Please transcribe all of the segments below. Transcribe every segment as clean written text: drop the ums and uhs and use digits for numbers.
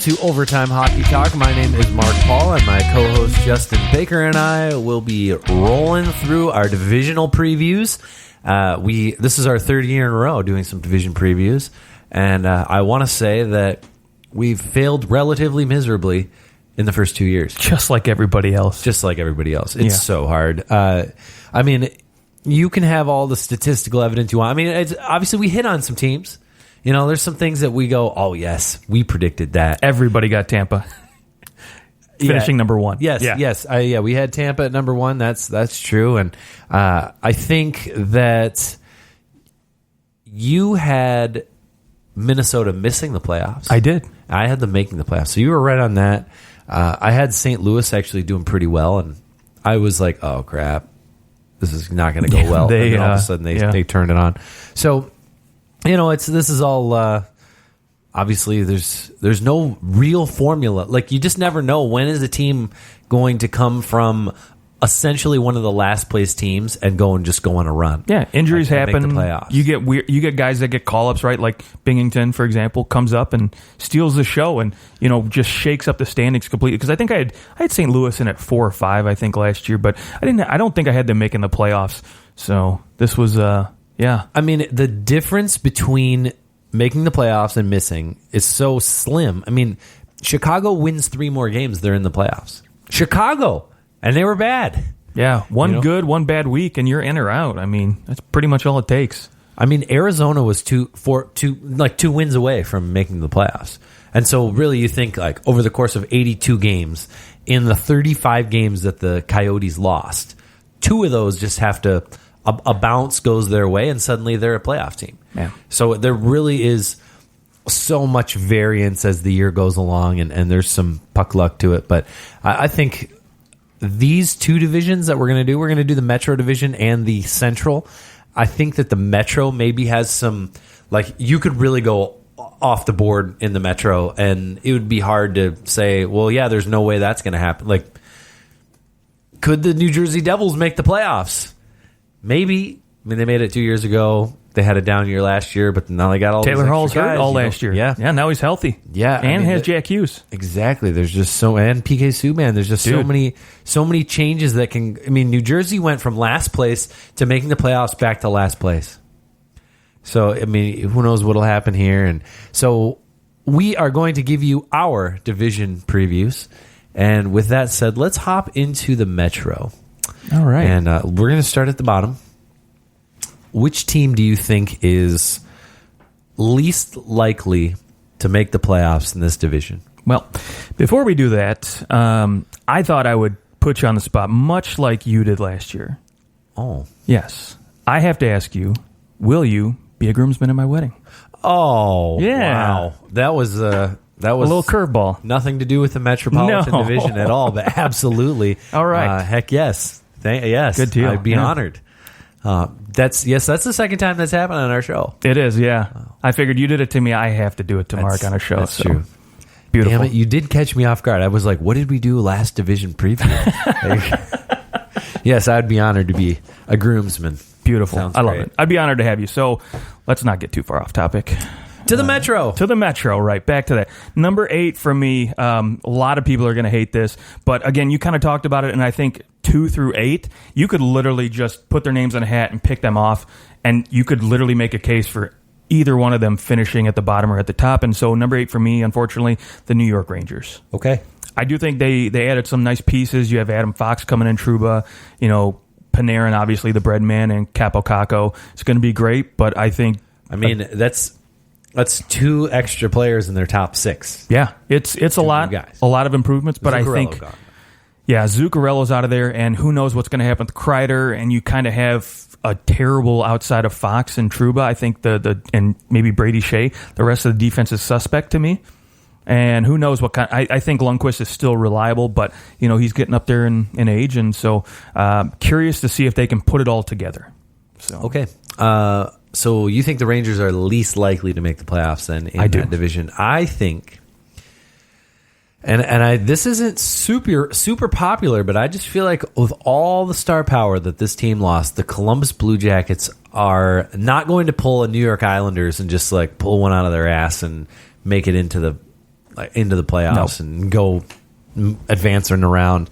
to Overtime Hockey Talk. My name is Mark Paul, and my co-host Justin Baker and I will be rolling through our divisional previews. This is our third year in a row doing some division previews, and I want to say that we've failed relatively miserably in the first 2 years. Just like everybody else. It's so hard. I mean, you can have all the statistical evidence you want. I mean, obviously we hit on some teams. You know, there's some things that we go, oh, yes, we predicted that. Everybody got Tampa. Finishing number one. Yes. We had Tampa at number one. That's true. And I think that you had Minnesota missing the playoffs. I did. I had them making the playoffs. So you were right on that. I had St. Louis actually doing pretty well, and I was like, oh, crap. This is not going to go well. And then all of a sudden they turned it on. So, you know, this is all obviously there's no real formula. Like, you just never know when is a team going to come from essentially one of the last place teams and go on a run. Yeah, injuries happen. Make the playoffs. You get guys that get call-ups, right? Like Binghamton, for example, comes up and steals the show and, you know, just shakes up the standings completely. Because I think I had St. Louis in at 4 or 5, I think, last year, but I don't think I had them making the playoffs. So this was I mean, the difference between making the playoffs and missing is so slim. I mean, Chicago wins 3 more games, they're in the playoffs. Chicago! And they were bad. Yeah, one good, one bad week, and you're in or out. I mean, that's pretty much all it takes. I mean, Arizona was two wins away from making the playoffs. And so really you think, like, over the course of 82 games, in the 35 games that the Coyotes lost, 2 of those just have to, a bounce goes their way, and suddenly they're a playoff team. Yeah. So there really is so much variance as the year goes along, and there's some puck luck to it. But I think these 2 divisions that we're going to do the Metro division and the Central. I think that the Metro maybe has some, like, you could really go off the board in the Metro, and it would be hard to say, well, yeah, there's no way that's going to happen. Like, could the New Jersey Devils make the playoffs? Maybe. I mean, they made it 2 years ago. They had a down year last year, but now they got all Taylor these Hall's extra guys, hurt all last year. Yeah, now he's healthy. Yeah, and has Jack Hughes. Exactly. There's just and PK Subban. There's just so many changes that can. I mean, New Jersey went from last place to making the playoffs back to last place. So I mean, who knows what'll happen here? And so we are going to give you our division previews. And with that said, let's hop into the Metro. All right, and we're going to start at the bottom. Which team do you think is least likely to make the playoffs in this division? Well, before we do that, I thought I would put you on the spot, much like you did last year. Oh. Yes. I have to ask you, will you be a groomsman at my wedding? Oh, yeah. Wow. That was a little curveball. Nothing to do with the Metropolitan division at all, but absolutely. All right. Heck yes. Yes. Good deal. I'd be honored. That's the second time that's happened on our show. It is, yeah. Oh. I figured you did it to me. I have to do it to Mark on a show. That's true. Beautiful. Damn it, you did catch me off guard. I was like, what did we do last division preview? Yes, I'd be honored to be a groomsman. Beautiful. Sounds I love great. it. I'd be honored to have you. So let's not get too far off topic. To the Metro. To the Metro, right. Back to that. Number 8 for me, a lot of people are going to hate this. But again, you kind of talked about it, and I think 2 through 8, you could literally just put their names in a hat and pick them off, and you could literally make a case for either one of them finishing at the bottom or at the top. And so number 8 for me, unfortunately, the New York Rangers. Okay. I do think they added some nice pieces. You have Adam Fox coming in, Trouba, Panarin, obviously the bread man, and Capo Caco. It's going to be great, but I think... That's 2 extra players in their top 6. Yeah, it's a lot of improvements, but I think gone. Yeah, Zuccarello's out of there, and who knows what's going to happen with Kreider, and you kind of have a terrible outside of Fox and Trouba. I think and maybe Brady Shea. The rest of the defense is suspect to me. And who knows what kind... I think Lundqvist is still reliable, but he's getting up there in age, and so curious to see if they can put it all together. So okay. So you think the Rangers are least likely to make the playoffs then in that division? I think, and this isn't super popular, but I just feel like with all the star power that this team lost, the Columbus Blue Jackets are not going to pull a New York Islanders and just like pull one out of their ass and make it into the into the playoffs and go advancing around.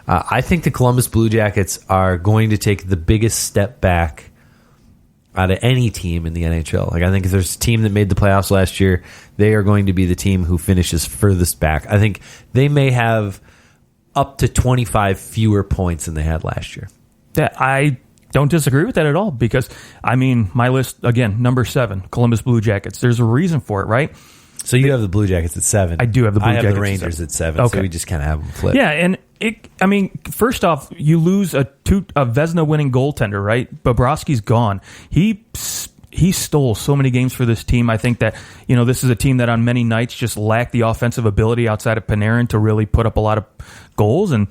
I think the Columbus Blue Jackets are going to take the biggest step back out of any team in the NHL. Like, I think if there's a team that made the playoffs last year, they are going to be the team who finishes furthest back. I think they may have up to 25 fewer points than they had last year. I don't disagree with that at all because, I mean, my list, again, number 7, Columbus Blue Jackets. There's a reason for it, right? So you have the Blue Jackets at 7. I do have the Blue Jackets. I have the Rangers at 7, okay. So we just kind of have them flipped. Yeah, and first off, you lose a Vezina-winning goaltender, right? Bobrovsky's gone. He stole so many games for this team. I think that, this is a team that on many nights just lacked the offensive ability outside of Panarin to really put up a lot of goals, and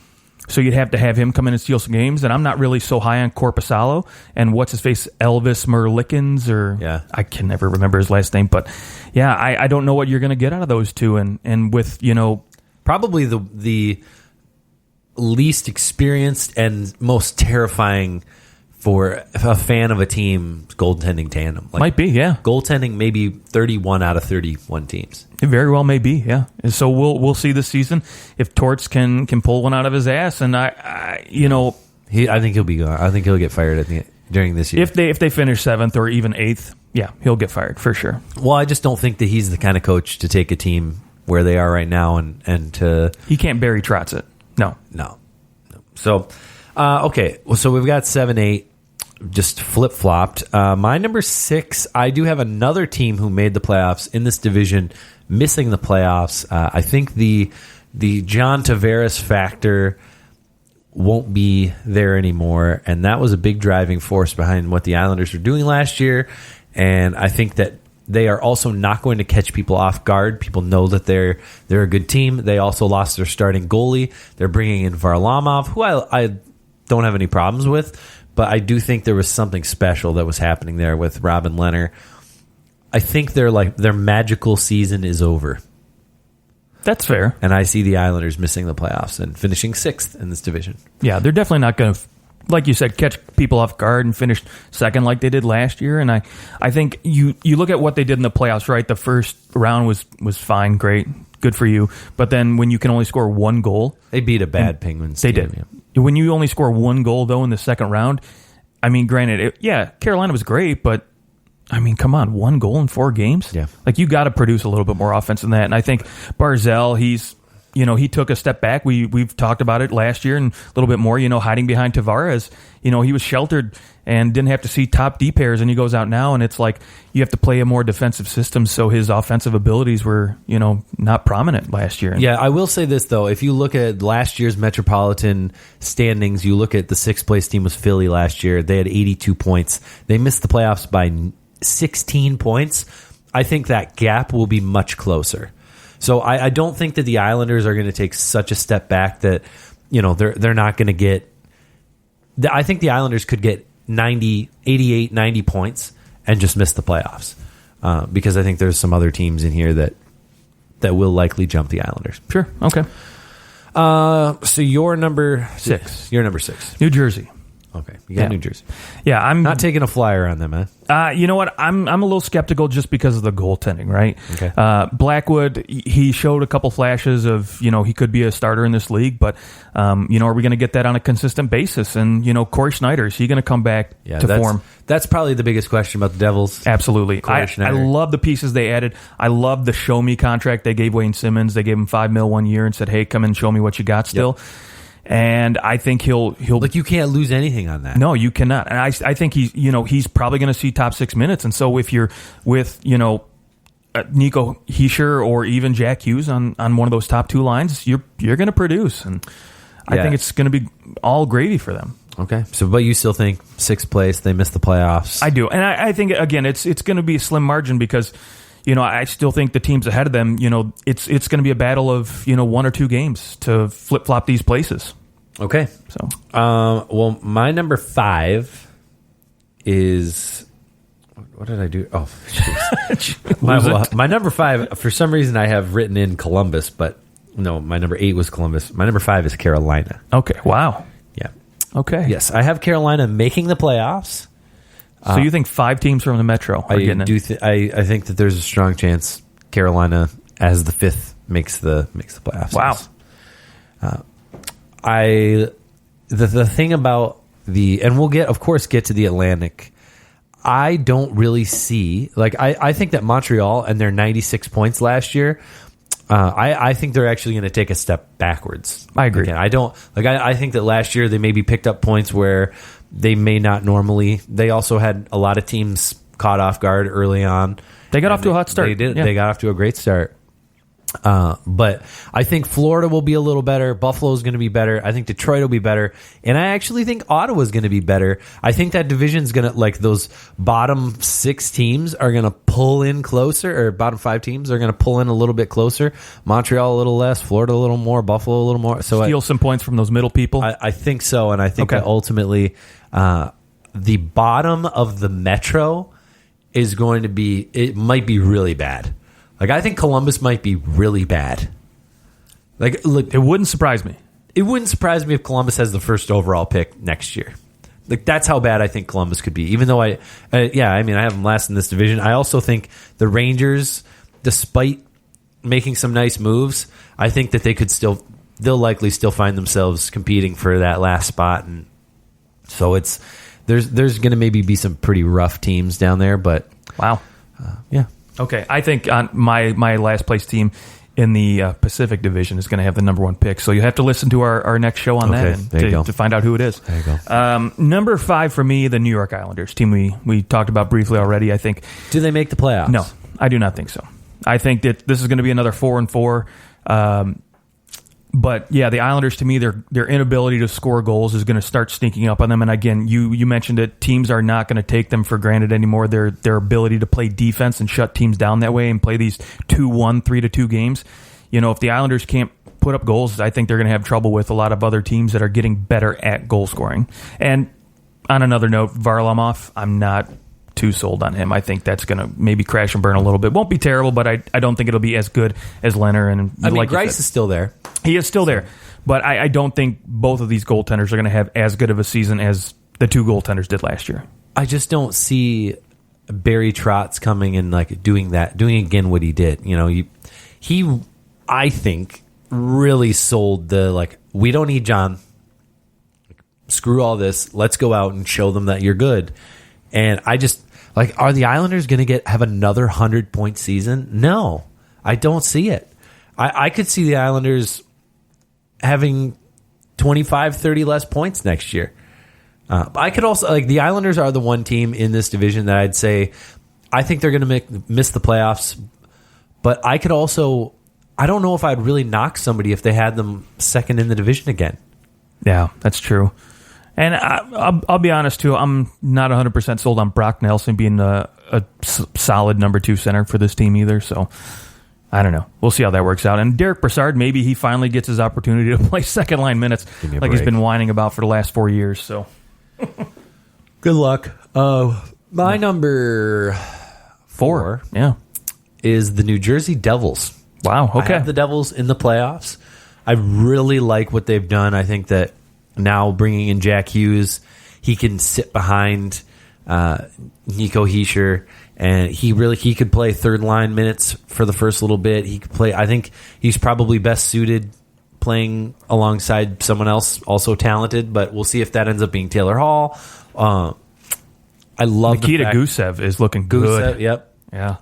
so you'd have to have him come in and steal some games. And I'm not really so high on Korpisalo and what's his face, Elvis Merlikins, I can never remember his last name, but yeah, I don't know what you're going to get out of those two, and with probably the least experienced and most terrifying for a fan of a team goaltending tandem. Might be, yeah. Goaltending maybe 31 out of 31 teams. It very well may be, yeah. And so we'll see this season if Torts can pull one out of his ass, and I think he'll be gone. I think he'll get fired during this year. If they finish 7th or even 8th, yeah, he'll get fired for sure. Well, I just don't think that he's the kind of coach to take a team where they are right now and to... He can't Barry Trotz it. No. So, okay. Well, so we've got 7, 8 just flip-flopped. My number 6, I do have another team who made the playoffs in this division, missing the playoffs. I think the John Tavares factor won't be there anymore, and that was a big driving force behind what the Islanders were doing last year, and I think that they are also not going to catch people off guard. People know that they're a good team. They also lost their starting goalie. They're bringing in Varlamov, who I don't have any problems with, but I do think there was something special that was happening there with Robin Lehner. I think their magical season is over. That's fair. And I see the Islanders missing the playoffs and finishing 6th in this division. Yeah, they're definitely not going to, like you said, catch people off guard and finish 2nd like they did last year. And I think you look at what they did in the playoffs, right? The first round was fine, great, good for you. But then when you can only score 1 goal. They beat a bad Penguins team. They did. Yeah. When you only score 1 goal, though, in the second round, I mean, granted, Carolina was great, but I mean, come on, 1 goal in 4 games? Yeah. Like, you got to produce a little bit more offense than that. And I think Barzal, he took a step back. We've talked about it last year and a little bit more, hiding behind Tavares. He was sheltered and didn't have to see top D pairs, and he goes out now, and it's like you have to play a more defensive system, so his offensive abilities were, not prominent last year. Yeah, I will say this, though. If you look at last year's Metropolitan standings, you look at the 6th place team was Philly last year. They had 82 points. They missed the playoffs by 16 points. I think that gap will be much closer. So I don't think that the Islanders are going to take such a step back that, they're not going to get... I think the Islanders could get 88, 90 points and just miss the playoffs. Because I think there's some other teams in here that will likely jump the Islanders. Sure, okay. So you're number 6. You're number 6. New Jersey. Okay, you got New Jersey. Yeah, I'm not taking a flyer on them, man. You know what? I'm a little skeptical just because of the goaltending, right? Okay. Blackwood, he showed a couple flashes of, he could be a starter in this league, but, are we going to get that on a consistent basis? And, Corey Schneider, is he going to come back to form? That's probably the biggest question about the Devils. Absolutely. I love the pieces they added. I love the show me contract they gave Wayne Simmons. They gave him $5 million 1 year and said, hey, come and show me what you got still. Yep. And I think he'll like, you can't lose anything on that. No, you cannot. And I think he's probably going to see top 6 minutes. And so if you're with Nico Hischier or even Jack Hughes on one of those top 2 lines, you're going to produce. And I think it's going to be all gravy for them. Okay. So, but you still think 6th place, they missed the playoffs? I do. And I think, again, it's going to be a slim margin because, I still think the teams ahead of them, it's going to be a battle of, 1 or 2 games to flip-flop these places. Okay. So, well, my number 5 is... What did I do? Oh, my number 5, for some reason, I have written in Columbus, but no, my number 8 was Columbus. My number 5 is Carolina. Okay. Wow. Yeah. Okay. Yes, I have Carolina making the playoffs. So you think 5 teams from the Metro are getting it? I think that there's a strong chance Carolina, as the 5th makes the playoffs. Wow. The thing about and we'll get to the Atlantic. I don't really see, I think that Montreal and their 96 points last year, I think they're actually going to take a step backwards. I agree. Again, I think that last year they maybe picked up points where they may not normally. They also had a lot of teams caught off guard early on. They got off to a hot start. They did. Yeah. They got off to a great start. But I think Florida will be a little better. Buffalo's going to be better. I think Detroit will be better. And I actually think Ottawa's going to be better. I think that division's going to, those bottom 6 teams are going to pull in closer, or bottom 5 teams are going to pull in a little bit closer. Montreal a little less, Florida a little more, Buffalo a little more. So steal some points from those middle people. I think so. And I think that ultimately the bottom of the Metro is going to be, it might be really bad. I think Columbus might be really bad. Look, it wouldn't surprise me. It wouldn't surprise me if Columbus has the first overall pick next year. That's how bad I think Columbus could be. Even though I have them last in this division. I also think the Rangers, despite making some nice moves, I think that they'll likely still find themselves competing for that last spot. And so there's going to maybe be some pretty rough teams down there. But wow, yeah. Okay, I think on my last place team in the Pacific Division is going to have the number 1 pick. So you have to listen to our next show on that to find out who it is. There you go. Number 5 for me, the New York Islanders, team we talked about briefly already. I think. Do they make the playoffs? No, I do not think so. I think that this is going to be another 4-4. But yeah, the Islanders, to me, their inability to score goals is going to start sneaking up on them. And again, you mentioned it. Teams are not going to take them for granted anymore. Their ability to play defense and shut teams down that way and play these 2-1, 3-2 games. If the Islanders can't put up goals, I think they're going to have trouble with a lot of other teams that are getting better at goal scoring. And on another note, Varlamov, I'm not too sold on him. I think that's going to maybe crash and burn a little bit. Won't be terrible, but I don't think it'll be as good as Leonard. And Grice is still there. He is still there, but I don't think both of these goaltenders are going to have as good of a season as the 2 goaltenders did last year. I just don't see Barry Trotz coming and doing again what he did. He I think really sold the we don't need John. Screw all this. Let's go out and show them that you're good. And I just are the Islanders going to have another 100-point season? No, I don't see it. I could see the Islanders having 25, 30 less points next year. I could also the Islanders are the one team in this division that I'd say I think they're going to miss the playoffs. But I could also, I don't know if I'd really knock somebody if they had them second in the division again. Yeah, that's true. And I'll be honest, too. I'm not 100% sold on Brock Nelson being a solid number 2 center for this team either. So, I don't know. We'll see how that works out. And Derek Brassard, maybe he finally gets his opportunity to play second-line minutes like he's been whining about for the last 4 years. So, good luck. My number 4 is the New Jersey Devils. Wow, okay. I have the Devils in the playoffs. I really like what they've done. I think that now bringing in Jack Hughes, he can sit behind Nico Hischier, and he could play third line minutes for the first little bit. He could play. I think he's probably best suited playing alongside someone else also talented, but we'll see if that ends up being Taylor Hall. I love Nikita Gusev is looking good. Yep. Yeah.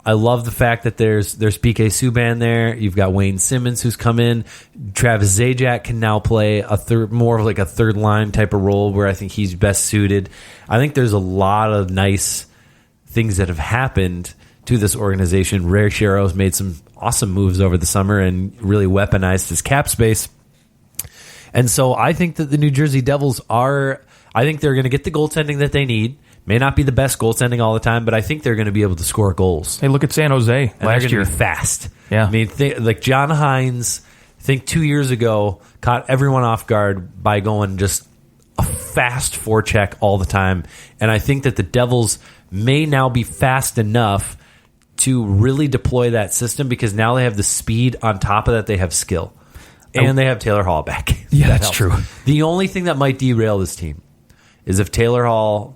I love the fact that there's PK Subban there. You've got Wayne Simmons who's come in. Travis Zajac can now play more of like a third line type of role where I think he's best suited. I think there's a lot of nice things that have happened to this organization. Ray Shero's made some awesome moves over the summer and really weaponized his cap space. And so I think that the New Jersey Devils I think they're going to get the goaltending that they need. May not be the best goaltending all the time, but I think they're going to be able to score goals. Hey, look at San Jose last year. Be fast. Yeah. I mean, like John Hines, I think 2 years ago, caught everyone off guard by going just a fast forecheck all the time. And I think that the Devils may now be fast enough to really deploy that system because now they have the speed on top of that. They have skill. And they have Taylor Hall back. Yeah, that's true. The only thing that might derail this team is if Taylor Hall...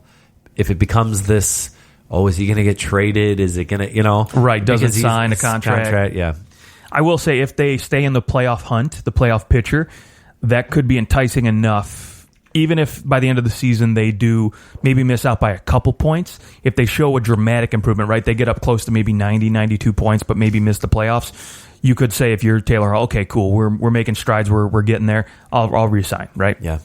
If it becomes this, is he going to get traded? Is it going to, Right, doesn't sign a contract. Yeah. I will say if they stay in the playoff hunt, the playoff picture, that could be enticing enough. Even if by the end of the season they do maybe miss out by a couple points, if they show a dramatic improvement, right? They get up close to maybe 90, 92 points, but maybe miss the playoffs. You could say if you're Taylor Hall, okay, cool, we're making strides, we're getting there. I'll resign, right? Yeah,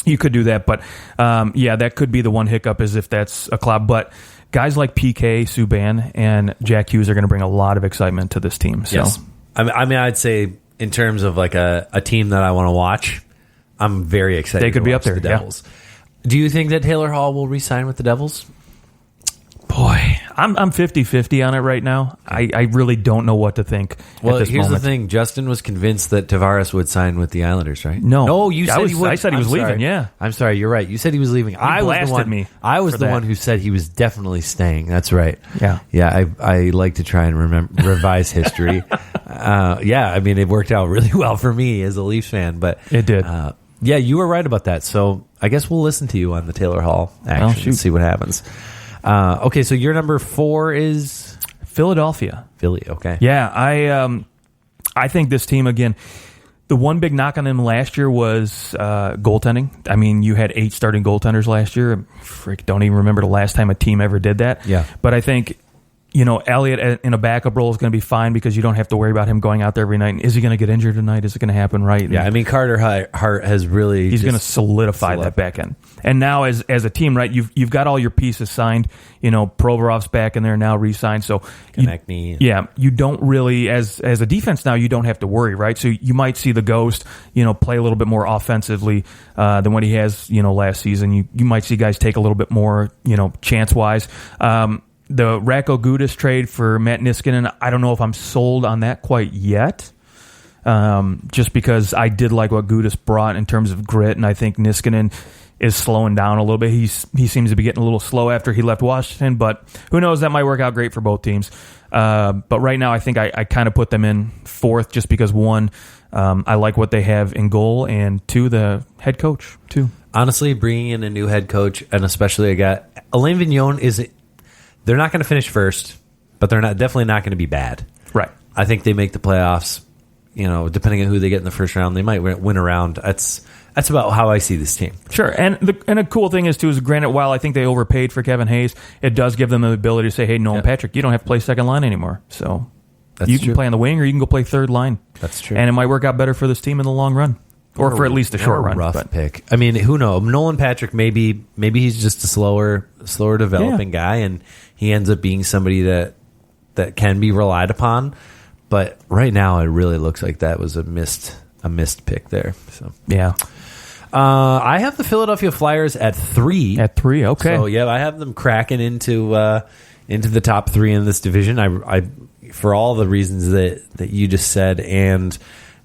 you could do that, but that could be the one hiccup is if that's a cloud. But guys like PK Subban and Jack Hughes are going to bring a lot of excitement to this team. So. Yes, I mean, I'd say in terms of like a team that I want to watch. I'm very excited. They could be up there. The Devils. Yeah. Do you think that Taylor Hall will re-sign with the Devils? Boy, I'm 50-50 on it right now. I really don't know what to think. Well, at this here's moment. the thing. Justin was convinced that Tavares would sign with the Islanders, right? No, you said he would. I said he was leaving. Yeah, I'm sorry. You're right. You said he was leaving. I was the one who said he was definitely staying. That's right. Yeah. I like to try and revise history. I mean, it worked out really well for me as a Leafs fan, but it did. Yeah, you were right about that. So I guess we'll listen to you on the Taylor Hall action and see what happens. Okay, so your number 4 is Philadelphia. Philly, okay. Yeah, I think this team, again, the one big knock on them last year was goaltending. I mean, you had 8 starting goaltenders last year. Don't even remember the last time a team ever did that. Yeah. But I think, Elliott in a backup role is going to be fine because you don't have to worry about him going out there every night. Is he going to get injured tonight? Is it going to happen right? Yeah, I mean, Carter Hart has really... He's going to solidify that back end. And now as a team, right, you've got all your pieces signed. Provorov's back in there now, re-signed. So you don't really, as a defense now, you don't have to worry, right? So you might see the Ghost, play a little bit more offensively than what he has, last season. You might see guys take a little bit more, chance-wise. The Ratko Gudas trade for Matt Niskanen, I don't know if I'm sold on that quite yet. Just because I did like what Gudas brought in terms of grit, and I think Niskanen is slowing down a little bit. He seems to be getting a little slow after he left Washington, but who knows? That might work out great for both teams. But right now, I think I kind of put them in 4th just because, 1, I like what they have in goal, and 2, the head coach, too. Honestly, bringing in a new head coach, and especially a guy... Alain Vigneault they're not going to finish first, but they're definitely not going to be bad. Right. I think they make the playoffs. Depending on who they get in the first round, they might win a round. That's about how I see this team. Sure, and a cool thing is granted, while I think they overpaid for Kevin Hayes, it does give them the ability to say, "Hey, Nolan Patrick, you don't have to play second line anymore. So you can play on the wing, or you can go play third line." That's true, and it might work out better for this team in the long run, or for at least a short run. Rough pick. I mean, who knows? Nolan Patrick, maybe he's just a slower developing guy, and he ends up being somebody that can be relied upon. But right now, it really looks like that was a missed pick there. So yeah, I have the Philadelphia Flyers at 3. At 3, okay. So yeah, I have them cracking into the top 3 in this division. I for all the reasons that you just said, and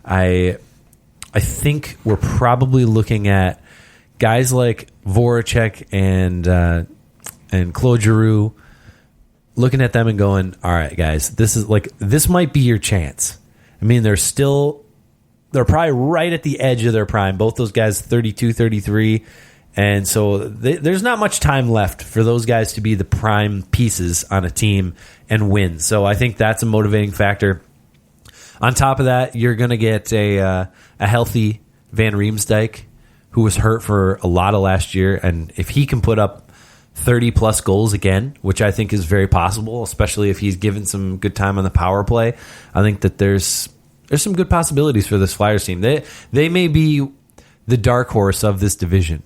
I think we're probably looking at guys like Voracek and Claude Giroux, looking at them and going, all right, guys, this might be your chance. I mean, they're probably right at the edge of their prime. Both those guys, 32, 33. And so there's not much time left for those guys to be the prime pieces on a team and win. So I think that's a motivating factor. On top of that, you're going to get a healthy Van Riemsdyk, who was hurt for a lot of last year. And if he can put up 30-plus goals again, which I think is very possible, especially if he's given some good time on the power play, I think that there's some good possibilities for this Flyers team. They may be the dark horse of this division.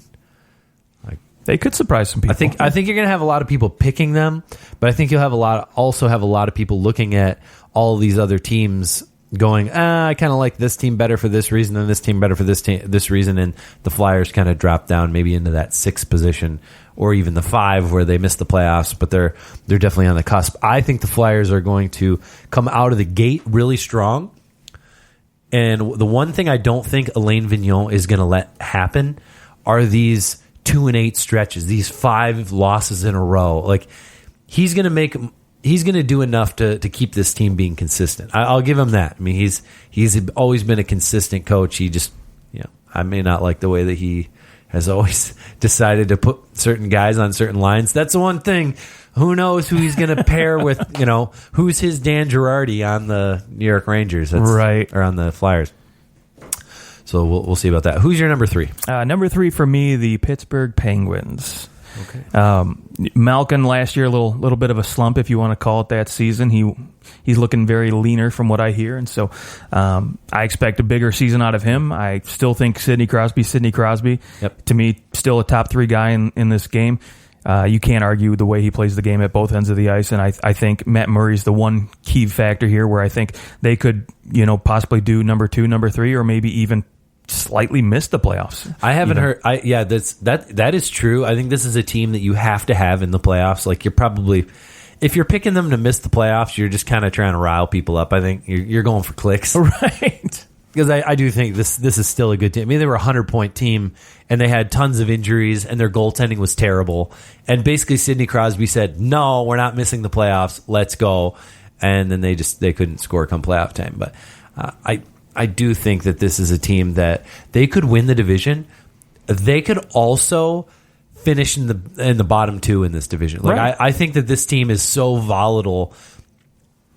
They could surprise some people. I think you're going to have a lot of people picking them, but I think you'll have a lot of people looking at all these other teams going, I kind of like this team better for this reason and this team better for this reason, and the Flyers kind of drop down maybe into that 6th position or even the 5 where they miss the playoffs, but they're definitely on the cusp. I think the Flyers are going to come out of the gate really strong, and the one thing I don't think Alain Vigneault is going to let happen are these 2-8 stretches, these 5 losses in a row. Like, he's going to do enough to keep this team being consistent. I'll give him that. I mean, he's always been a consistent coach. He just, I may not like the way that he has always decided to put certain guys on certain lines. That's the one thing who knows who he's going to pair with? Who's his Dan Girardi on the New York Rangers? Right, or on the Flyers. So we'll see about that. Who's your number 3? Number 3 for me, the Pittsburgh Penguins. Okay. Malkin last year, a little bit of a slump, if you want to call it that season. He's looking very leaner from what I hear, and so I expect a bigger season out of him. I still think Sidney Crosby. Yep. To me, still a top 3 guy in this game. You can't argue the way he plays the game at both ends of the ice, and I think Matt Murray's the one key factor here where I think they could, possibly do number 2, number 3, or maybe even slightly miss the playoffs. I haven't heard. That is true. I think this is a team that you have to have in the playoffs. Like, you're probably, if you're picking them to miss the playoffs, you're just kind of trying to rile people up. I think you're going for clicks, right? Because I do think this is still a good team. I mean, they were a 100-point team, and they had tons of injuries, and their goaltending was terrible. And basically, Sidney Crosby said, "No, we're not missing the playoffs. Let's go." And then they couldn't score come playoff time. But I do think that this is a team that they could win the division. They could also finish in the bottom 2 in this division. Like, right. I think that this team is so volatile.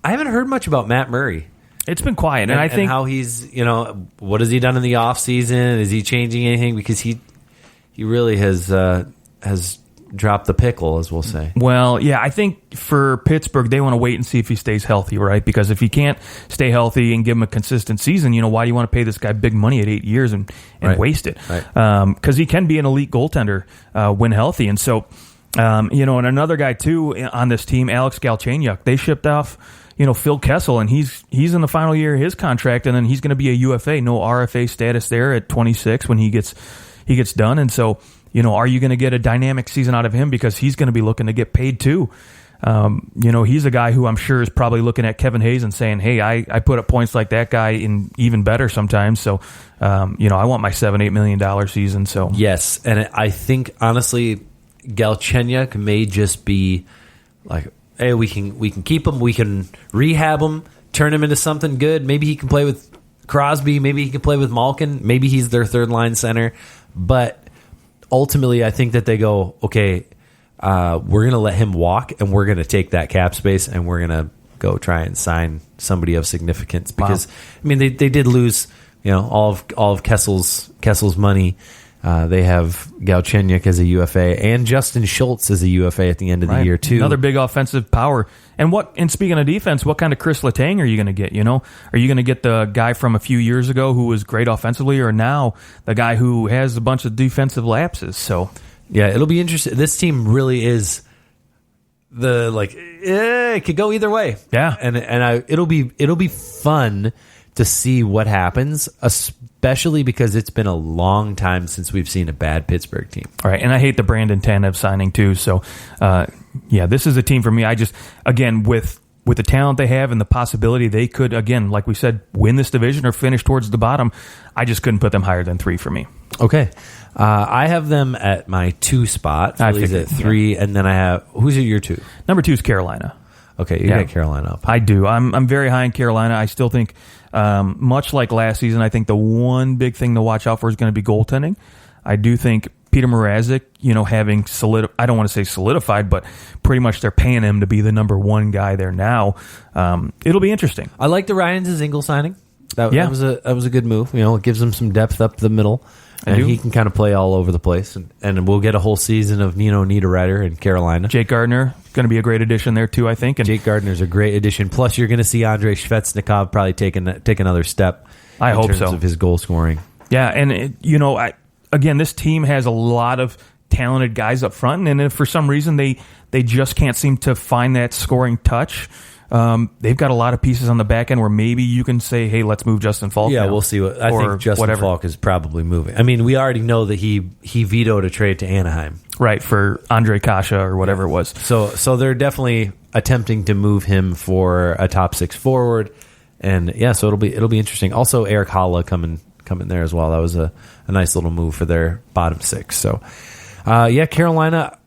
I haven't heard much about Matt Murray. It's been quiet, and I think how he's, what has he done in the off season? Is he changing anything? Because he really has dropped the pickle, as we'll say. Well, yeah, I think for Pittsburgh, they want to wait and see if he stays healthy, right? Because if he can't stay healthy and give him a consistent season, why do you want to pay this guy big money at 8 years and right. waste it? Right. Because he can be an elite goaltender when healthy. And so, and another guy, too, on this team, Alex Galchenyuk, they shipped off, Phil Kessel, and he's in the final year of his contract, and then he's going to be a UFA, no RFA status there at 26 when he gets done. And so, are you going to get a dynamic season out of him? Because he's going to be looking to get paid too. He's a guy who I'm sure is probably looking at Kevin Hayes and saying, "Hey, I put up points like that guy in even better sometimes." So, I want my $7-8 million season. So yes, and I think honestly, Galchenyuk may just be like, hey, we can keep him, we can rehab him, turn him into something good. Maybe he can play with Crosby, maybe he can play with Malkin, maybe he's their third line center, but ultimately, I think that they go, okay, we're going to let him walk, and we're going to take that cap space, and we're going to go try and sign somebody of significance. Because I mean, they did lose, all of Kessel's money. They have Galchenyuk as a UFA and Justin Schultz as a UFA at the end of the year too. Another big offensive power. And speaking of defense, what kind of Chris Letang are you going to get? Are you going to get the guy from a few years ago who was great offensively, or now the guy who has a bunch of defensive lapses? So yeah, it'll be interesting. This team really is it could go either way. Yeah, and it'll be fun to see what happens, especially because it's been a long time since we've seen a bad Pittsburgh team. All right, and I hate the Brandon Tanev signing too. So, this is a team for me. I just, again, with the talent they have and the possibility they could, again, like we said, win this division or finish towards the bottom, I just couldn't put them higher than 3 for me. Okay. I have them at my 2 spot. Philly's at 3, and then I have, who's at your 2? Number 2 is Carolina. Okay, you got Carolina up. I do. I'm very high in Carolina. I still think, much like last season, I think the one big thing to watch out for is going to be goaltending. I do think Peter Mrazek, having I don't want to say solidified, but pretty much they're paying him to be the number 1 guy there now. It'll be interesting. I like the Ryan Dzingel signing. That was a good move. It gives him some depth up the middle. And he can kind of play all over the place. And we'll get a whole season of Nino Niederreiter in Carolina. Jake Gardner, going to be a great addition there, too, I think. And Jake Gardner's a great addition. Plus, you're going to see Andrei Svechnikov probably take another step in terms of his goal scoring. Yeah, and, again, this team has a lot of talented guys up front. And if for some reason they just can't seem to find that scoring touch, they've got a lot of pieces on the back end where maybe you can say, hey, let's move Justin Falk. Yeah, we'll see. I think Justin Falk is probably moving. I mean, we already know that he vetoed a trade to Anaheim. Right, for Andre Kasha or whatever it was. So they're definitely attempting to move him for a top 6 forward. And yeah, so it'll be interesting. Also, Eric Haula coming there as well. That was a nice little move for their bottom 6. So Carolina,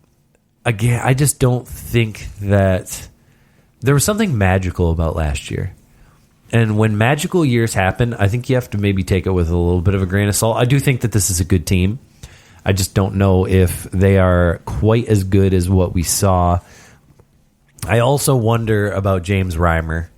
again, I just don't think that there was something magical about last year. And when magical years happen, I think you have to maybe take it with a little bit of a grain of salt. I do think that this is a good team. I just don't know if they are quite as good as what we saw I also wonder about James Reimer,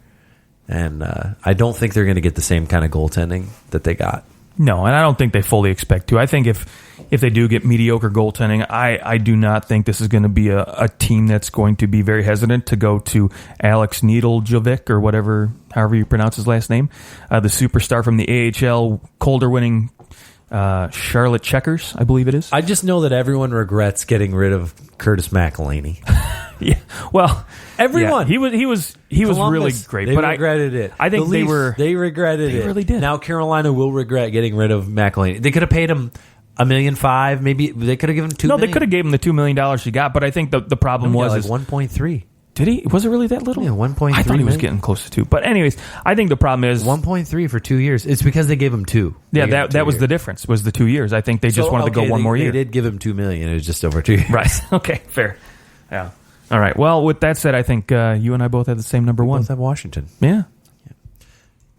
and I don't think they're going to get the same kind of goaltending that they got. No, and I don't think they fully expect to. I think if they do get mediocre goaltending, I do not think this is going to be a team that's going to be very hesitant to go to Alex Needlejovic or however you pronounce his last name, the superstar from the AHL Calder-winning Charlotte Checkers, I believe it is. I just know that everyone regrets getting rid of Curtis McElhinney. Yeah, well, everyone. Yeah, he was really great, they but regretted it. I think they regretted it. They really did. Now Carolina will regret getting rid of McElhinney. They could have paid him $1.5 million. Maybe they could have given him $2 million. No, they could have gave him the $2 million he got. But I think the problem was like 1.3. Did he? Was it really that little? Yeah, 1.3. I thought he was getting close to 2. But anyways, I think the problem is 1.3 for 2 years. It's because they gave him 2. Yeah, that was the difference. Was the 2 years? I think they just wanted to go one more year. They did give him $2 million. It was just over 2 years. Right. Okay. Fair. Yeah. All right. Well, with that said, I think you and I both have the same number one. Both have Washington. Yeah.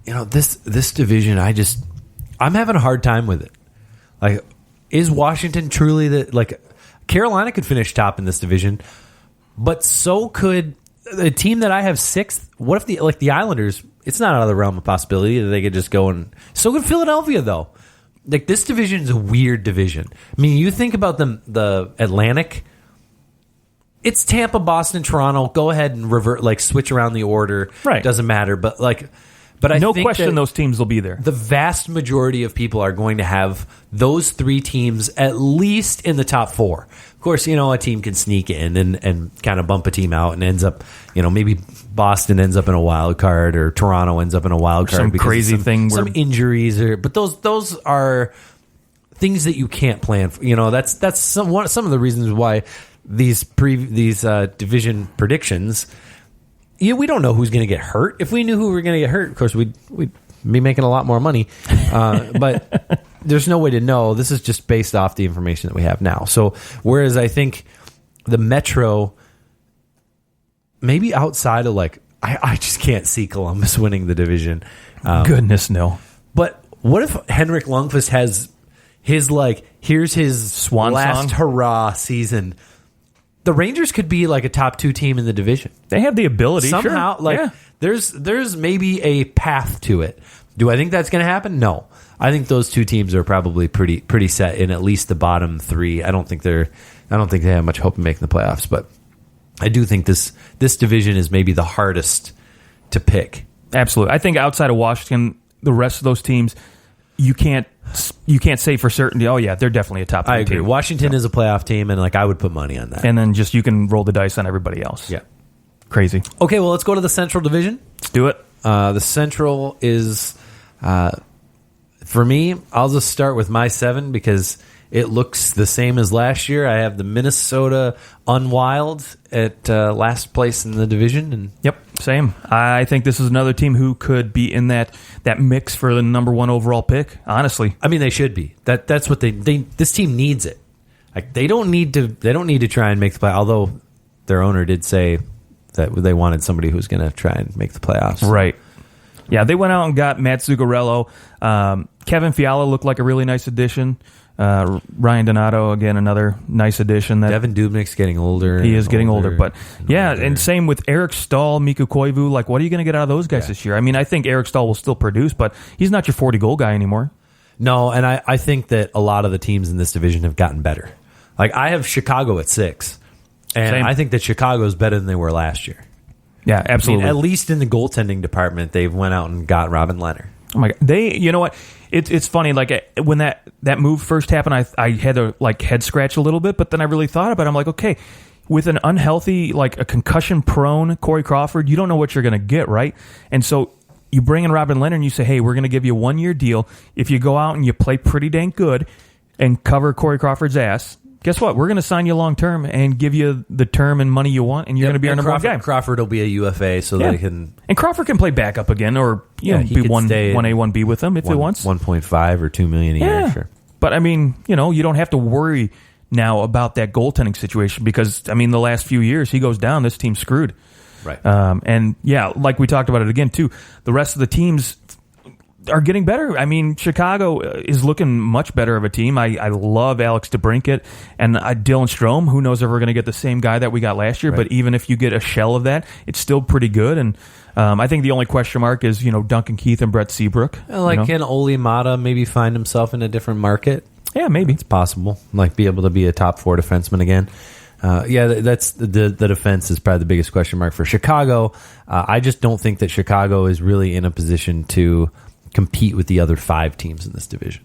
You know, this division, I'm having a hard time with it. Like, is Washington truly Carolina could finish top in this division, but so could the team that I have 6th. What if the Islanders? It's not out of the realm of possibility that they could just go and. So could Philadelphia, though. Like, this division is a weird division. I mean, you think about the Atlantic. It's Tampa, Boston, Toronto. Go ahead and switch around the order. Right. Doesn't matter. But I no think question those teams will be there. The vast majority of people are going to have those 3 teams at least in the top 4. Of course, a team can sneak in and kind of bump a team out and ends up, maybe Boston ends up in a wild card or Toronto ends up in a wild card. Some crazy thing. Some injuries. But those are things that you can't plan for. That's some of the reasons why these division predictions, we don't know who's going to get hurt. If we knew who were going to get hurt, of course, we'd be making a lot more money. But there's no way to know. This is just based off the information that we have now. So whereas I think the Metro, maybe outside of I just can't see Columbus winning the division. Goodness, no. But what if Henrik Lundqvist has here's his swan last song? Hurrah season? The Rangers could be a top 2 team in the division. They have the ability somehow. Sure. There's maybe a path to it. Do I think that's going to happen? No. I think those 2 teams are probably pretty set in at least the bottom 3. I don't think they have much hope of making the playoffs, but I do think this division is maybe the hardest to pick. Absolutely. I think outside of Washington, the rest of those teams, you can't say for certainty, oh yeah, they're definitely a top 3 I agree. team. Washington is a playoff team, and I would put money on that. And then just you can roll the dice on everybody else. Yeah. Crazy. Okay, well, let's go to the Central Division. Let's do it. The Central is, for me, I'll just start with my 7 because it looks the same as last year. I have the Minnesota Unwild at last place in the division. And yep, same. I think this is another team who could be in that mix for the number 1 overall pick, honestly. I mean, they should be. That's what this team needs it. They don't need to try and make the play, although their owner did say that they wanted somebody who's going to try and make the playoffs. Right. Yeah, they went out and got Matt Zuccarello. Kevin Fiala looked like a really nice addition. Ryan Donato, again, another nice addition. Devin Dubnik's getting older. He is getting older. But yeah, and same with Eric Stahl, Mikko Koivu. What are you going to get out of those guys this year? I mean, I think Eric Stahl will still produce, but he's not your 40-goal guy anymore. No, and I think that a lot of the teams in this division have gotten better. I have Chicago at 6. And Same. I think that Chicago is better than they were last year. Yeah, absolutely. I mean, at least in the goaltending department, they've went out and got Robin Lehner. Oh my God! You know what? It's funny. When that move first happened, I had to head scratch a little bit, but then I really thought about it. I'm like, okay, with an unhealthy, a concussion prone Corey Crawford, you don't know what you're going to get, right? And so you bring in Robin Lehner and you say, hey, we're going to give you a 1-year deal. If you go out and you play pretty dang good and cover Corey Crawford's ass, guess what? We're going to sign you long term and give you the term and money you want, and you're going to be our number 1 guy. Crawford will be a UFA, so they can. And Crawford can play backup again, or be 1A, 1B with them if he wants. 1.5 or $2 million a year, sure. But I mean, you don't have to worry now about that goaltending situation because I mean, the last few years he goes down, this team's screwed. Right. And yeah, like we talked about it again too. The rest of the teams, are getting better. I mean, Chicago is looking much better of a team. I love Alex DeBrincat and Dylan Strome. Who knows if we're going to get the same guy that we got last year, but even if you get a shell of that, it's still pretty good. And I think the only question mark is, Duncan Keith and Brett Seabrook. Can Oli Mata maybe find himself in a different market? Yeah, maybe. It's possible. Be able to be a top 4 defenseman again. That's the defense is probably the biggest question mark for Chicago. I just don't think that Chicago is really in a position to compete with the other 5 teams in this division.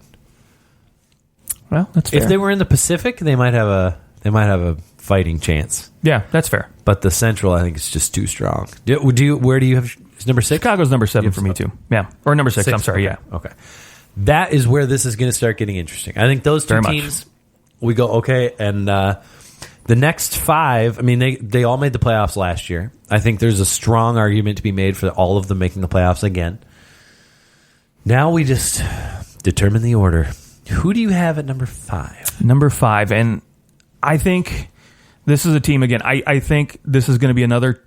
Well, that's fair. If they were in the Pacific, they might have a fighting chance. Yeah, that's fair. But the Central, I think, is just too strong. Where do you have is number 6? Chicago's number 7 for me too. Yeah, or number 6. I'm sorry. Okay. Yeah. Okay. That is where this is going to start getting interesting. I think those 2 teams, we go okay, and the next 5. I mean, they all made the playoffs last year. I think there's a strong argument to be made for all of them making the playoffs again. Now we just determine the order. Who do you have at number 5? Number 5, and I think this is a team, again, I think this is going to be another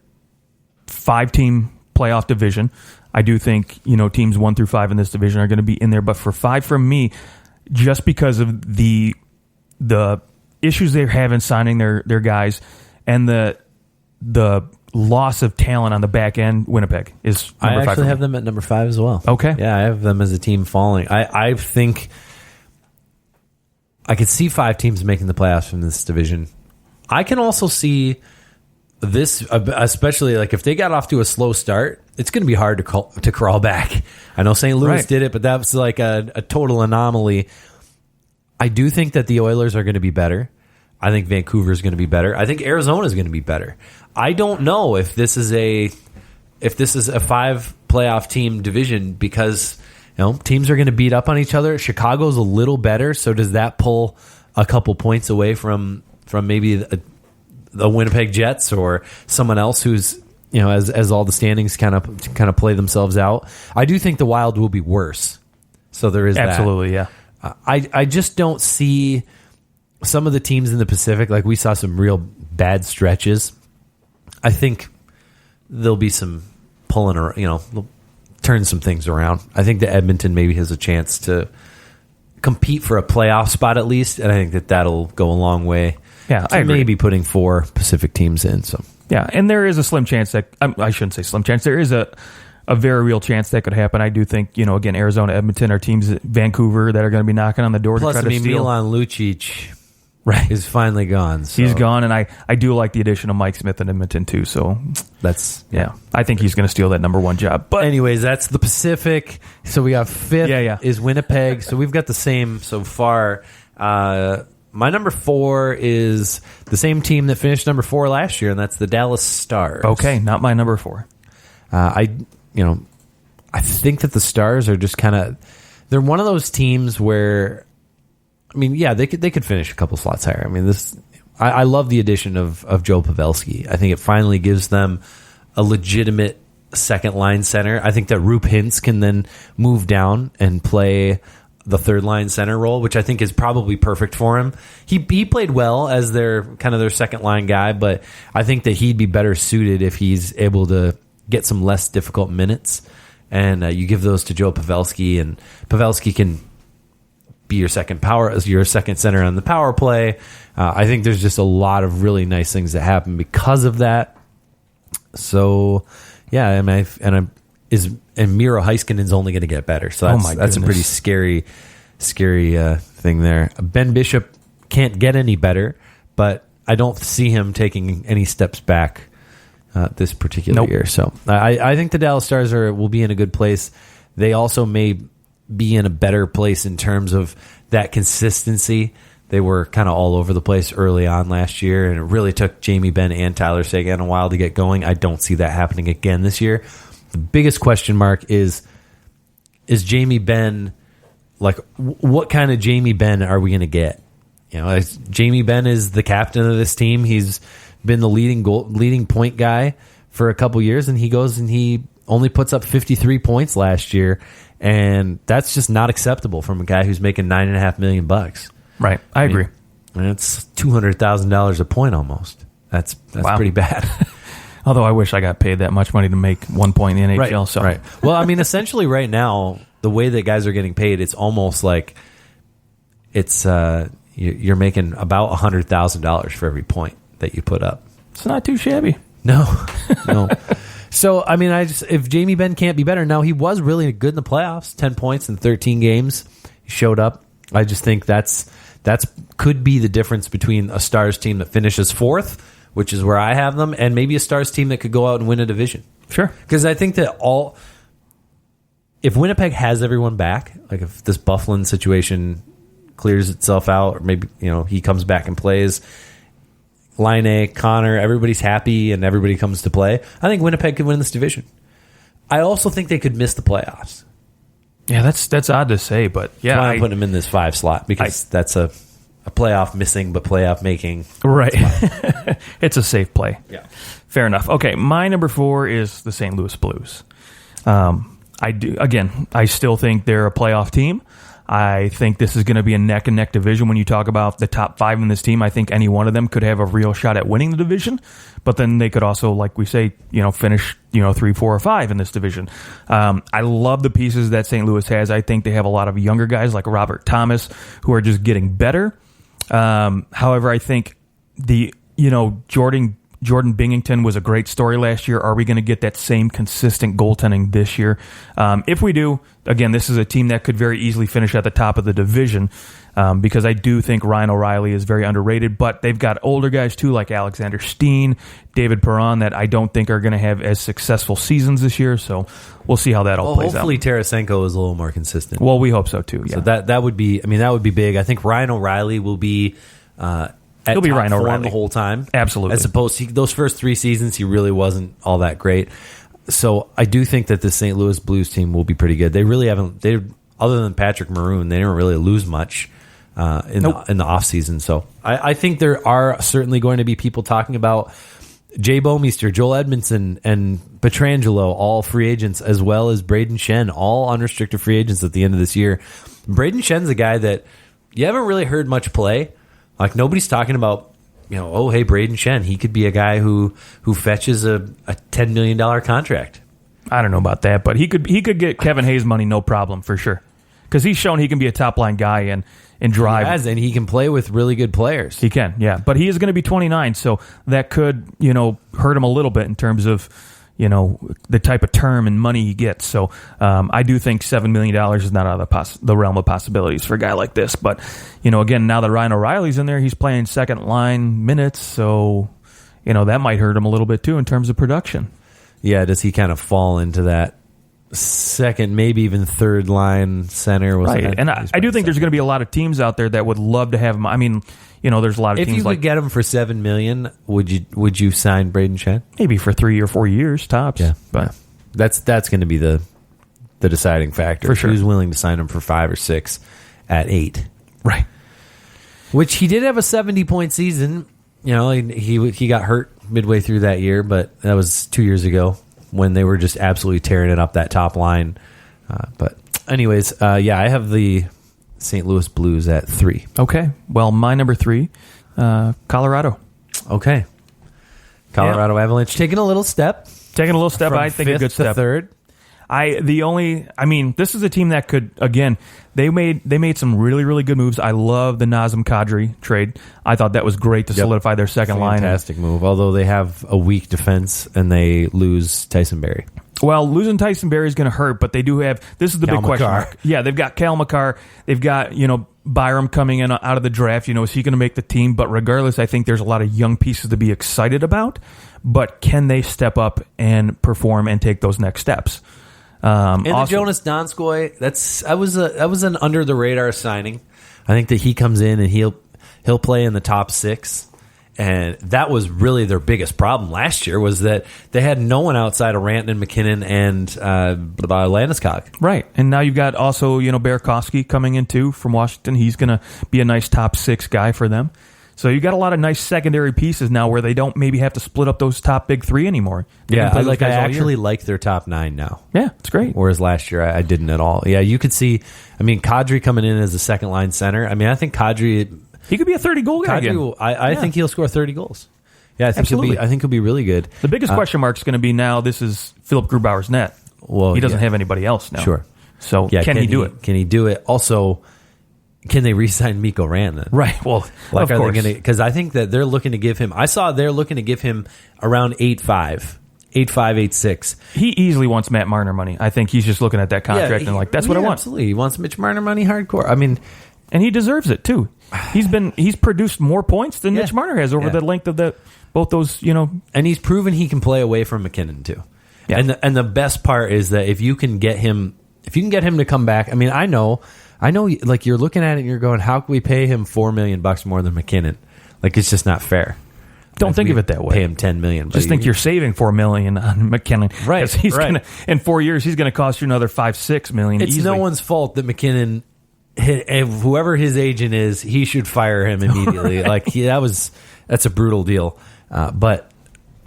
5-team playoff division. I do think, teams 1 through 5 in this division are going to be in there, but for 5 from me, just because of the issues they're having signing their guys and the loss of talent on the back end, Winnipeg is number 5. I actually have them at number 5 as well. Okay. Yeah, I have them as a team falling. I think I could see 5 teams making the playoffs from this division. I can also see this, especially if they got off to a slow start, it's going to be hard to crawl back. I know St. Louis did it, but that was a total anomaly. I do think that the Oilers are going to be better. I think Vancouver is going to be better. I think Arizona is going to be better. I don't know if this is a 5 playoff team division because teams are going to beat up on each other. Chicago's a little better, so does that pull a couple points away from maybe the Winnipeg Jets or someone else who's as all the standings kind of play themselves out? I do think the Wild will be worse. So there is absolutely that. Yeah. I just don't see some of the teams in the Pacific, we saw some real bad stretches. I think there'll be some pulling around, they'll turn some things around. I think that Edmonton maybe has a chance to compete for a playoff spot at least, and I think that'll go a long way. Yeah, I agree. Maybe putting 4 Pacific teams in. So yeah, and there is a slim chance that I shouldn't say slim chance. There is a very real chance that could happen. I do think, again, Arizona, Edmonton are teams, Vancouver, that are going to be knocking on the door Plus, to try to steal. Milan Lucic is finally gone. So. He's gone, and I do like the addition of Mike Smith in Edmonton too. So that's I think he's going to steal that number 1 job. But anyways, that's the Pacific. So we got 5th is Winnipeg. So we've got the same so far. My number 4 is the same team that finished number 4 last year, and that's the Dallas Stars. Okay, not my number 4. I think that the Stars are just they're one of those teams where, they could finish a couple slots higher. I love the addition of Joe Pavelski. I think it finally gives them a legitimate second line center. I think that Rupe Hintz can then move down and play the third line center role, which I think is probably perfect for him. He played well as their second line guy, but I think that he'd be better suited if he's able to get some less difficult minutes. And you give those to Joe Pavelski, and Pavelski can be your second center on the power play. I think there's just a lot of really nice things that happen because of that. So, yeah, and Miro Heiskanen's only going to get better. So that's a pretty scary thing there. Ben Bishop can't get any better, but I don't see him taking any steps back this particular year. So I think the Dallas Stars will be in a good place. They also may be in a better place in terms of that consistency. They were kind of all over the place early on last year, and it really took Jamie Benn and Tyler Seguin a while to get going. I don't see that happening again this year. The biggest question mark is Jamie Benn, what kind of Jamie Benn are we going to get? Jamie Benn is the captain of this team. He's been the leading point guy for a couple years, and he goes and he only puts up 53 points last year, and that's just not acceptable from a guy who's making $9.5 million. Right, I agree. And it's $200,000 a point almost. That's pretty bad. Although I wish I got paid that much money to make 1 point in the NHL. Right. Well, essentially right now, the way that guys are getting paid, it's almost like it's you're making about $100,000 for every point that you put up. It's not too shabby. No. So, I mean, if Jamie Benn can't be better, now he was really good in the playoffs, 10 points in 13 games. He showed up. I just think that's could be the difference between a Stars team that finishes fourth, which is where I have them, and maybe a Stars team that could go out and win a division. Sure. Because I think that if Winnipeg has everyone back, like if this Byfuglien situation clears itself out, or maybe he comes back and plays, Laine, Connor, everybody's happy and everybody comes to play, I think Winnipeg could win this division. I also think they could miss the playoffs. Yeah, that's odd to say, but yeah, I'm putting them in this 5 slot because that's a playoff missing but playoff making. Right. It's a safe play. Yeah. Fair enough. Okay, my number 4 is the St. Louis Blues. I still think they're a playoff team. I think this is going to be a neck-and-neck division. When you talk about the top 5 in this team, I think any one of them could have a real shot at winning the division. But then they could also, like we say, finish 3, 4, or 5 in this division. I love the pieces that St. Louis has. I think they have a lot of younger guys like Robert Thomas who are just getting better. However, I think Jordan Binghamton was a great story last year. Are we going to get that same consistent goaltending this year? If we do, again, this is a team that could very easily finish at the top of the division because I do think Ryan O'Reilly is very underrated, but they've got older guys too like Alexander Steen, David Perron that I don't think are going to have as successful seasons this year, so we'll see how that all plays hopefully out. Tarasenko is a little more consistent. Well, we hope so too, yeah. So that would be big. I think Ryan O'Reilly will be he'll be Ryan O'Reilly the whole time. Absolutely. As opposed to those first 3 seasons, he really wasn't all that great. So I do think that the St. Louis Blues team will be pretty good. They really haven't. Other than Patrick Maroon, they didn't really lose much in the offseason. So I think there are certainly going to be people talking about Jay Bouwmeester, Joel Edmondson, and Pietrangelo, all free agents, as well as Braden Shen, all unrestricted free agents at the end of this year. Braden Shen's a guy that you haven't really heard much play. Like nobody's talking about, hey, Braden Shen, he could be a guy who fetches a $10 million contract. I don't know about that, but he could get Kevin Hayes money, no problem, for sure. Because he's shown he can be a top-line guy and drive. He has, and he can play with really good players. He can, yeah. But he is going to be 29, so that could, hurt him a little bit in terms of, the type of term and money he gets. So I do think $7 million is not out of the realm of possibilities for a guy like this. But, again, now that Ryan O'Reilly's in there, he's playing second-line minutes, so, that might hurt him a little bit, too, in terms of production. Yeah, does he kind of fall into that second, maybe even third line center? Right, and I do think there's going to be a lot of teams out there that would love to have him. I mean, there's a lot of if teams you could get him for $7 million, would you sign Braden Shen? Maybe for 3 or 4 years tops. Yeah, but that's going to be the deciding factor for sure. Who's willing to sign him for 5 or 6 at 8? Right. Which he did have a 70-point season. He got hurt midway through that year, but that was 2 years ago when they were just absolutely tearing it up that top line. But anyways, I have the St. Louis Blues at 3. Okay. Well, my number 3, Colorado. Okay. Colorado Avalanche taking a little step. I think a good step. Third. This is a team that could, again, they made some really, really good moves. I love the Nazem Kadri trade. I thought that was great to solidify their second line. Fantastic move, although they have a weak defense and they lose Tyson Barrie. Well, losing Tyson Barrie is going to hurt, but they do have, this is the big question mark. Yeah, they've got Cal McCarr. They've got, Byram coming in out of the draft. Is he going to make the team? But regardless, I think there's a lot of young pieces to be excited about. But can they step up and perform and take those next steps? And the Jonas Donskoy, that was an under the radar signing. I think that he comes in and he'll play in the top 6, and that was really their biggest problem last year was that they had no one outside of Rantanen, McKinnon, and Landeskog. Right, and now you've got also Burakovsky coming in too from Washington. He's going to be a nice top 6 guy for them. So you got a lot of nice secondary pieces now where they don't maybe have to split up those top big 3 anymore. I actually like their top 9 now. Yeah, it's great. Whereas last year I didn't at all. Yeah, you could see, Kadri coming in as a second line center. I think Kadri, he could be a 30-goal guy again. I think he'll score 30 goals. Yeah, I think he'll be really good. The biggest question mark is going to be now this is Philip Grubauer's net. Well, he doesn't have anybody else now. Sure. So can he do it? Can he do it? Also, can they re-sign Mikko Rantanen? Right. Well, like, of course. Because I think that they're looking to give him. I saw they're looking to give him around 8.5, 8.6. He easily wants Matt Marner money. I think he's just looking at that contract and like, that's what I want. Absolutely, he wants Mitch Marner money, hardcore. I mean, and he deserves it too. He's produced more points than Mitch Marner has over the length of both those. And he's proven he can play away from McKinnon too. Yeah. And the best part is that if you can get him to come back. I mean, I know. Like, you're looking at it and you're going, how can we pay him $4 million more than McKinnon? Like, it's just not fair. Don't think of it that way. Pay him $10 million. Just think you're saving $4 million on McKinnon, right? He's gonna, in 4 years, he's going to cost you another $5-6 million. It's easily. no one's fault that McKinnon, whoever his agent is, he should fire him immediately. That's a brutal deal. But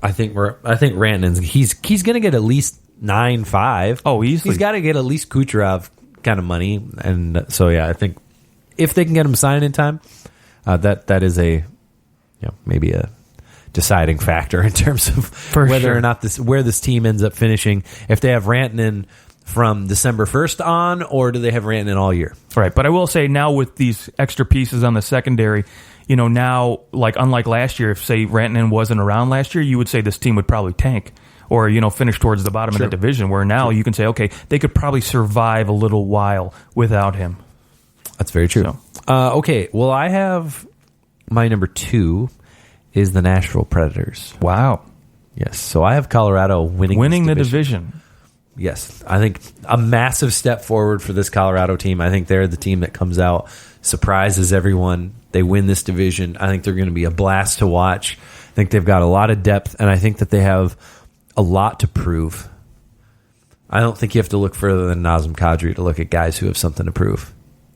I think Rantanen's he's going to get at least 9.5. Oh, easily. He's got to get at least Kucherov kind of money, and so I think if they can get him signed in time, that is maybe a deciding factor in terms of whether or not where this team ends up finishing. If they have Rantanen from December 1st on, or do they have Rantanen all year? Right, but I will say now with these extra pieces on the secondary, now, like, unlike last year, if say Rantanen wasn't around last year, you would say this team would probably tank. Or, finish towards the bottom of the division, where now you can say, okay, they could probably survive a little while without him. That's very true. Okay, well, I have my number 2 is the Nashville Predators. Wow. Yes, so I have Colorado winning the division. Yes, I think a massive step forward for this Colorado team. I think they're the team that comes out, surprises everyone. They win this division. I think they're going to be a blast to watch. I think they've got a lot of depth, and I think that they have a lot to prove. I don't think you have to look further than Nazem Kadri to look at guys who have something to prove.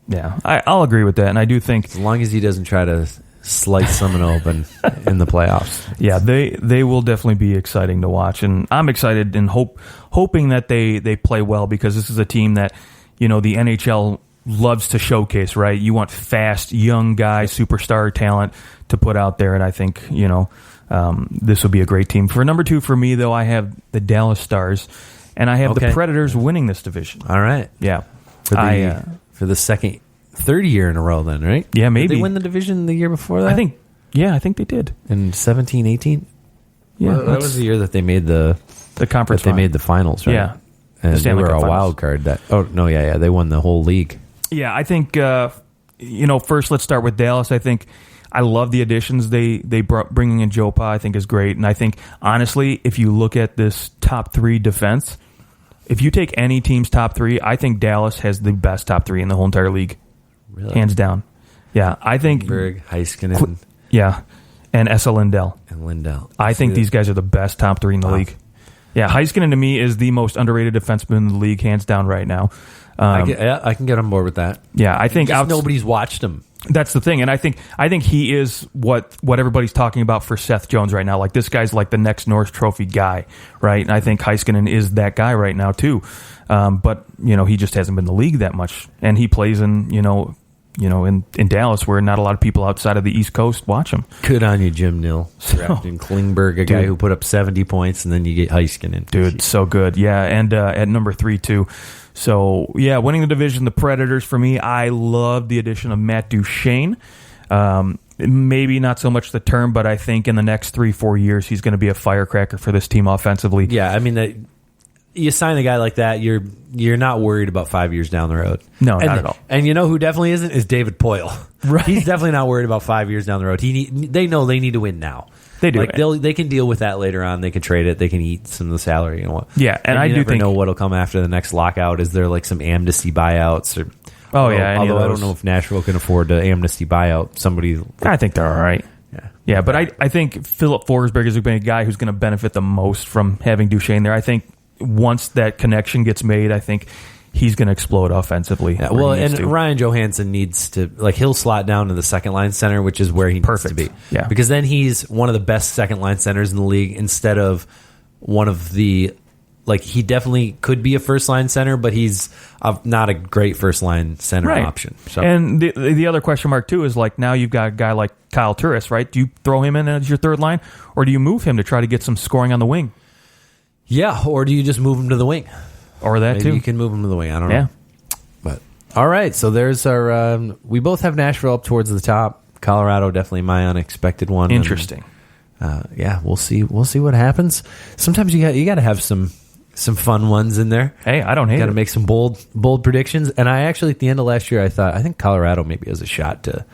Yeah, I'll agree with that, and I do think as long as he doesn't try to slice someone open in the playoffs. Yeah, they will definitely be exciting to watch, and I'm excited and hoping that they play well, because this is a team that the NHL loves to showcase. Right, you want fast, young guys, superstar talent to put out there, and I think this will be a great team. For number 2 for me, though, I have the Dallas Stars, and I have the Predators winning this division. All right. Yeah. For the third year in a row then, right? Yeah, maybe. Did they win the division the year before that? I think they did. In 17, 18? Yeah. Well, that was the year that they made the conference they made the finals, right? Yeah. And they were a wild card. They won the whole league. Yeah, I think, first let's start with Dallas. I think I love the additions they brought. Bringing in Jopa, I think, is great. And I think, honestly, if you look at this top 3 defense, if you take any team's top 3, I think Dallas has the best top 3 in the whole entire league. Really? Hands down. Yeah, I think Berg, Heiskanen. Yeah, and Esa Lindell. I think these guys are the best top 3 in the league. Yeah, Heiskanen to me is the most underrated defenseman in the league, hands down, right now. I can get on board with that. Yeah, I think nobody's watched him. That's the thing, and I think he is what everybody's talking about for Seth Jones right now. Like, this guy's like the next Norris Trophy guy, right? And I think Heiskanen is that guy right now too. But he just hasn't been in the league that much, and he plays in in Dallas, where not a lot of people outside of the East Coast watch him. Good on you, Jim Nill. Drafting Klingberg, guy who put up 70 points, and then you get Heiskanen. Dude, so good. Yeah, and at number 3 too. So, yeah, winning the division, the Predators, for me, I love the addition of Matt Duchene. Maybe not so much the term, but I think in the next 3-4 years, he's going to be a firecracker for this team offensively. Yeah, I mean, you sign a guy like that, you're not worried about 5 years down the road. No, not at all. And you know who definitely isn't? Is David Poile. Right. He's definitely not worried about 5 years down the road. They know they need to win now. They do. They can deal with that later on. They can trade it. They can eat some of the salary. Yeah, and I do never know what'll come after the next lockout. Is there like some amnesty buyouts? Although I don't know if Nashville can afford to amnesty buyout somebody. I think they're all right. Yeah, but I think Philip Forsberg is going to be a guy who's going to benefit the most from having Duchene there. I think once that connection gets made, I think he's going to explode offensively. Yeah, Ryan Johansson needs to, he'll slot down to the second line center, which is where he needs to be. Yeah. Because then he's one of the best second line centers in the league instead of one of the, he definitely could be a first line center, but he's not a great first line center option. So. And the other question mark too is now you've got a guy like Kyle Turris, right? Do you throw him in as your third line, or do you move him to try to get some scoring on the wing? Yeah, or do you just move him to the wing? Or that Maybe too. You can move him to the wing. I don't know. All right, so there's our. We both have Nashville up towards the top. Colorado definitely my unexpected one. Interesting. And, we'll see. We'll see what happens. Sometimes you got to have some fun ones in there. Hey, I don't hate it. Got to make some bold predictions. And I actually, at the end of last year, I think Colorado maybe has a shot to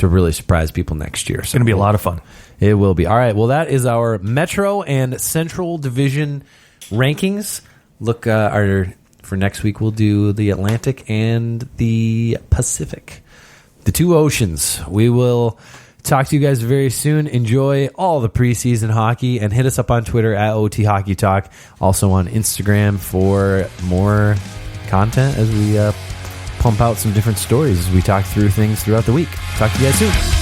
really surprise people next year. So it's going to be a lot of fun. It will be. All right. Well, that is our Metro and Central Division rankings. Look, for next week, we'll do the Atlantic and the Pacific, the two oceans. We will talk to you guys very soon. Enjoy all the preseason hockey and hit us up on Twitter at OT Hockey Talk. Also on Instagram for more content as we pump out some different stories as we talk through things throughout the week. Talk to you guys soon.